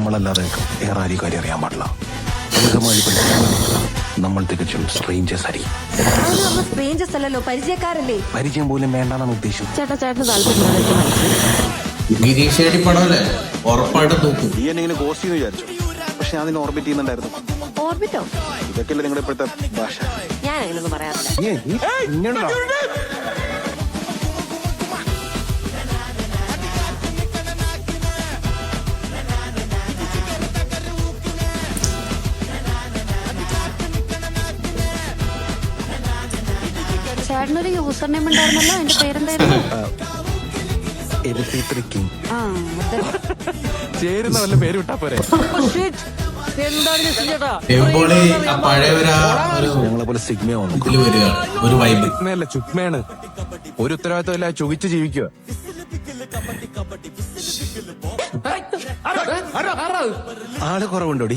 നമ്മളല്ലാതെ വേറെ ആരും കാര്യം അറിയാൻ പാടില്ല. നമ്മൾ തികച്ചും സ്ട്രേഞ്ചേഴ്സ് ആയിരിക്കും. സ്ട്രേഞ്ചേഴ്സ് അല്ലല്ലോ, പരിചയക്കാരല്ലേ. പരിചയം പോലും വേണ്ടെന്നാണ് ഉദ്ദേശം. ചേട്ടന് താല്പര്യം. ഗിരീഷ് ഏടി പടമല്ലേ, ഉറപ്പായിട്ടും തൂക്കും. നീ എന്നെ ഇങ്ങനെ ഗോസ്റ്റ് ചെയ്യുന്നു വിചാരിച്ചു, പക്ഷെ ഞാൻ നിന്നെ ഓർബിറ്റ് ചെയ്യുന്നുണ്ടായിരുന്നു. ഓർബിറ്റോ? ഇതൊക്കെയല്ലേ നിങ്ങളുടെ ഇപ്പോഴത്തെ ഭാഷ. ഞാൻ അങ്ങനെയൊന്നും പറയാറില്ല. ചേട്ടനൊരു യൂസർ നെയിം ഉണ്ടായിരുന്നല്ലോ, എന്റെ പേരെന്തായിരുന്നു? ചേരുന്ന വല്ല പേര് വിട്ടാ പോരെ. എപ്പോഴേ ആ പഴയ ഞങ്ങളെ പോലെ സിഗ്മയോ ഇതില് വരികയാണ് ഒരു വൈബ്. ചുമയല്ല, ചുമയാണ്. ഒരു ഉത്തരവാദിത്തമില്ല, ചുകിച്ച് ജീവിക്കുക. ആള് കുറവുണ്ടോടി?